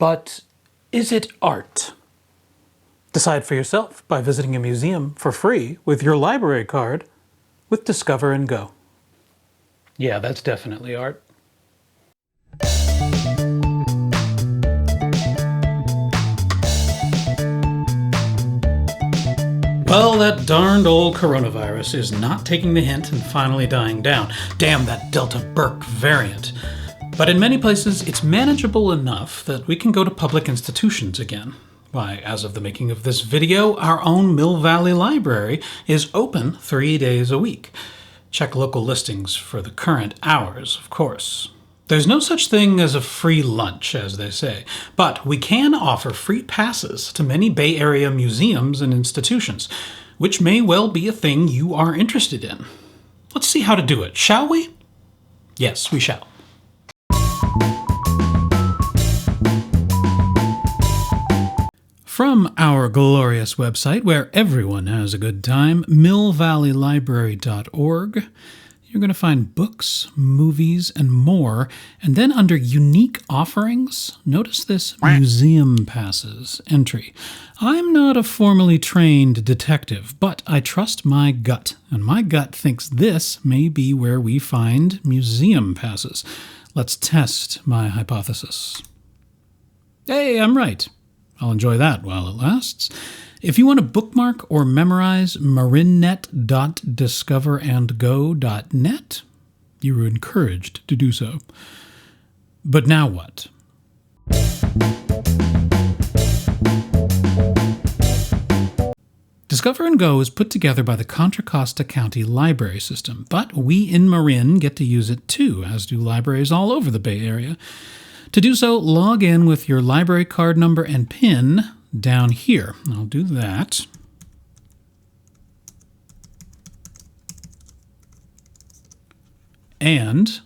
But is it art? Decide for yourself by visiting a museum for free with your library card with Discover and Go. Yeah, that's definitely art. Well, that darned old coronavirus is not taking the hint and finally dying down. Damn that Delta Burke variant. But in many places, it's manageable enough that we can go to public institutions again. Why, as of the making of this video, our own Mill Valley Library is open 3 days a week. Check local listings for the current hours, of course. There's no such thing as a free lunch, as they say, but we can offer free passes to many Bay Area museums and institutions, which may well be a thing you are interested in. Let's see how to do it, shall we? Yes, we shall. From our glorious website, where everyone has a good time, millvalleylibrary.org, you're going to find books, movies, and more. And then under Unique Offerings, notice this Museum Passes entry. I'm not a formally trained detective, but I trust my gut. And my gut thinks this may be where we find museum passes. Let's test my hypothesis. Hey, I'm right. I'll enjoy that while it lasts. If you want to bookmark or memorize marinnet.discoverandgo.net, you were encouraged to do so. But now what? Discover and Go is put together by the Contra Costa County Library System, but we in Marin get to use it too, as do libraries all over the Bay Area. To do so, log in with your library card number and PIN down here. I'll do that. And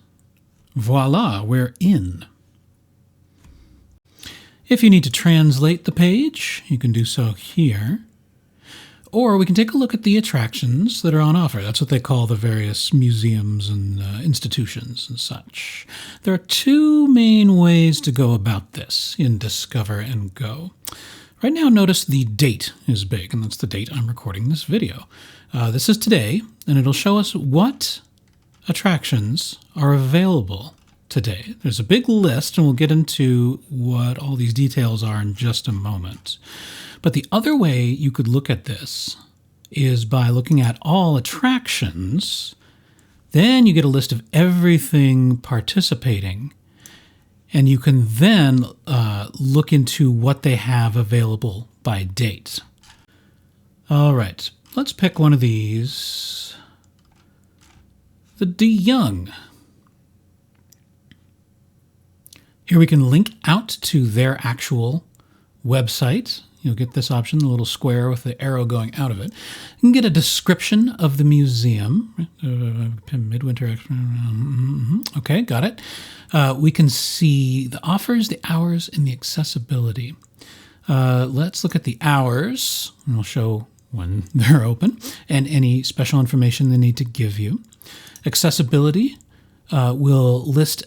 voila, we're in. If you need to translate the page, you can do so here. Or we can take a look at the attractions that are on offer. That's what they call the various museums and institutions and such. There are two main ways to go about this in Discover and Go. Right now, notice the date is big, and that's the date I'm recording this video. This is today, and it'll show us what attractions are available today. There's a big list, and we'll get into what all these details are in just a moment. But the other way you could look at this is by looking at all attractions. Then you get a list of everything participating, and you can then look into what they have available by date. All right, let's pick one of these. The DeYoung. Here we can link out to their actual website. You'll get this option, the little square with the arrow going out of it. You can get a description of the museum. Midwinter. Okay, got it. We can see the offers, the hours, and the accessibility. Let's look at the hours, and we'll show when they're open, and any special information they need to give you. Accessibility. We'll list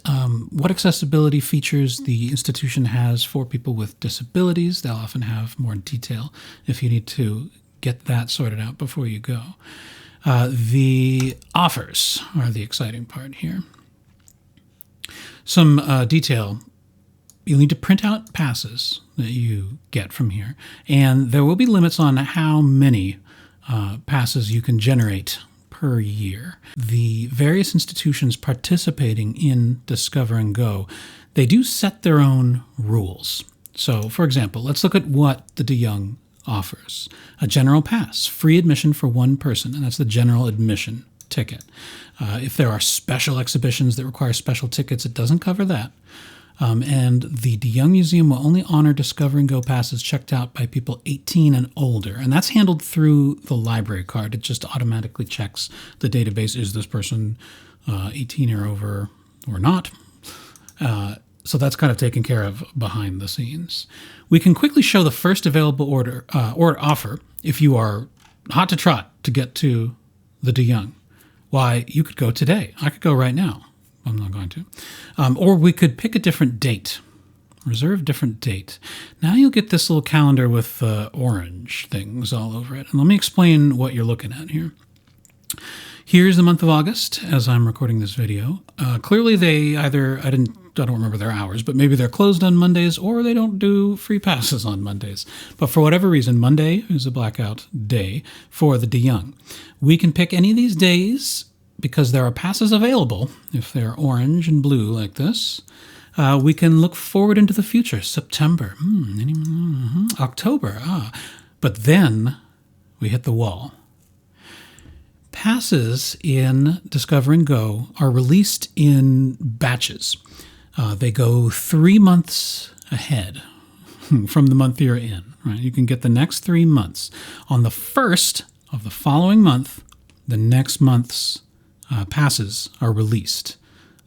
what accessibility features the institution has for people with disabilities. They'll often have more detail if you need to get that sorted out before you go. The offers are the exciting part here. Some detail. You'll need to print out passes that you get from here, and there will be limits on how many passes you can generate per year. The various institutions participating in Discover and Go, they do set their own rules. So, for example, let's look at what the DeYoung offers. A general pass, free admission for one person, and that's the general admission ticket. If there are special exhibitions that require special tickets, it doesn't cover that. And the DeYoung Museum will only honor Discover and Go passes checked out by people 18 and older. And that's handled through the library card. It just automatically checks the database. Is this person 18 or over or not? So that's kind of taken care of behind the scenes. We can quickly show the first available order or offer if you are hot to trot to get to the DeYoung. Why, you could go today. I could go right now. I'm not going to. Or we could pick a different date. Reserve different date. Now you'll get this little calendar with orange things all over it. And let me explain what you're looking at here. Here's the month of August as I'm recording this video. Clearly they either, I don't remember their hours, but maybe they're closed on Mondays or they don't do free passes on Mondays. But for whatever reason, Monday is a blackout day for the DeYoung. We can pick any of these days because there are passes available if they're orange and blue like this. We can look forward into the future, September, October, but then we hit the wall. Passes in Discover and Go are released in batches. They go 3 months ahead from the month you're in. Right? You can get the next 3 months. On the first of the following month, the next month's passes are released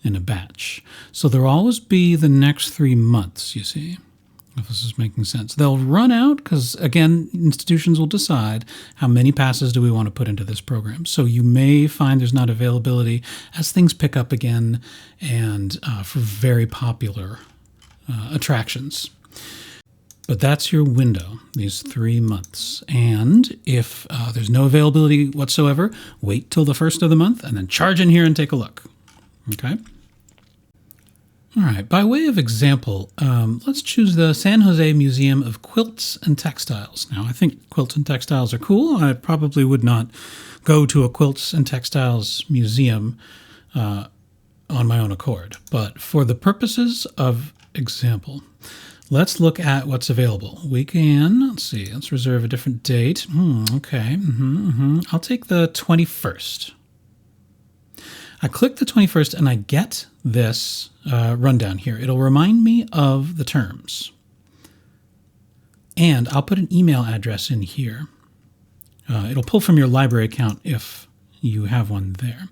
in a batch. So there'll always be the next 3 months, you see, if this is making sense. They'll run out because, again, institutions will decide how many passes do we want to put into this program. So you may find there's not availability as things pick up again and for very popular attractions. But that's your window, these 3 months. And if there's no availability whatsoever, wait till the first of the month and then charge in here and take a look. Okay? All right, by way of example, let's choose the San Jose Museum of Quilts and Textiles. Now, I think quilts and textiles are cool. I probably would not go to a quilts and textiles museum on my own accord. But for the purposes of example, let's look at what's available. We can, let's reserve a different date. Okay, I'll take the 21st. I click the 21st and I get this rundown here. It'll remind me of the terms. And I'll put an email address in here. It'll pull from your library account if you have one there.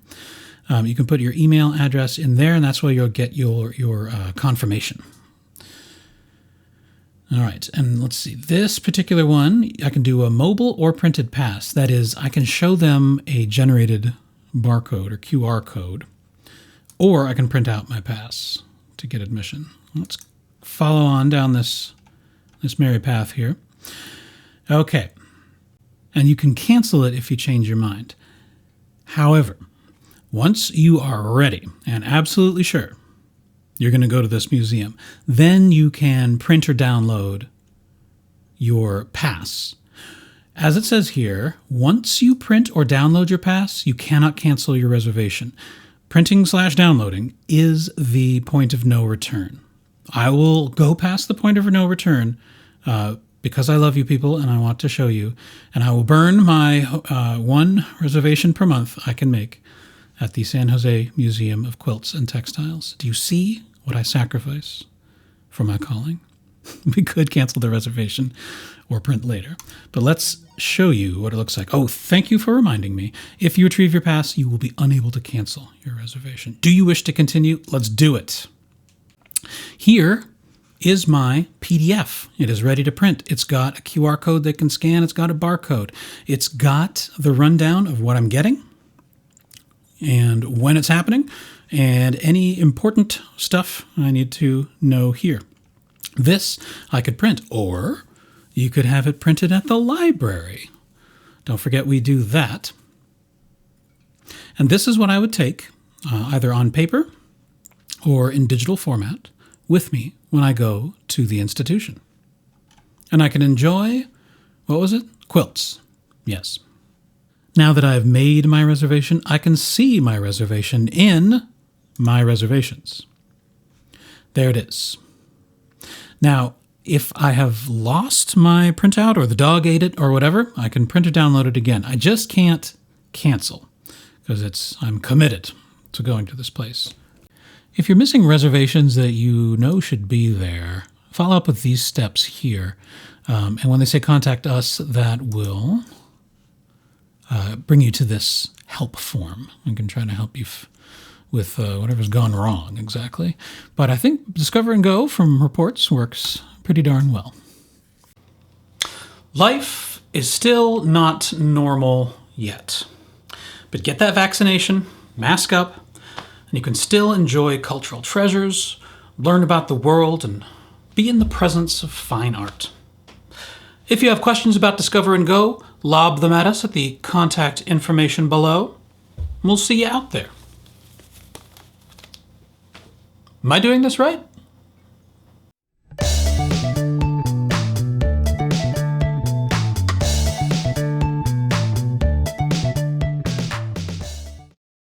You can put your email address in there, and that's where you'll get your confirmation. All right, and let's see. This particular one, I can do a mobile or printed pass. That is, I can show them a generated barcode or QR code, or I can print out my pass to get admission. Let's follow on down this merry path here. Okay, and you can cancel it if you change your mind. However, once you are ready and absolutely sure you're going to go to this museum, then you can print or download your pass. As it says here, once you print or download your pass, you cannot cancel your reservation. Printing/downloading is the point of no return. I will go past the point of no return because I love you people and I want to show you, and I will burn my one reservation per month I can make at the San Jose Museum of Quilts and Textiles. Do you see what I sacrifice for my calling? We could cancel the reservation or print later, but let's show you what it looks like. Oh, thank you for reminding me. If you retrieve your pass, you will be unable to cancel your reservation. Do you wish to continue? Let's do it. Here is my PDF. It is ready to print. It's got a QR code they can scan. It's got a barcode. It's got the rundown of what I'm getting and when it's happening and any important stuff I need to know here. This I could print, or you could have it printed at the library. Don't forget we do that. And this is what I would take, either on paper or in digital format, with me when I go to the institution. And I can enjoy, what was it? Quilts. Yes. Now that I've made my reservation, I can see my reservation in my reservations. There it is. Now, if I have lost my printout or the dog ate it or whatever, I can print or download it again. I just can't cancel because I'm committed to going to this place. If you're missing reservations that you know should be there, follow up with these steps here. And when they say contact us, that will bring you to this help form. I can try to help you with whatever's gone wrong exactly. But I think Discover and Go from reports works pretty darn well. Life is still not normal yet. But get that vaccination, mask up, and you can still enjoy cultural treasures, learn about the world, and be in the presence of fine art. If you have questions about Discover and Go, lob them at us at the contact information below. We'll see you out there. Am I doing this right?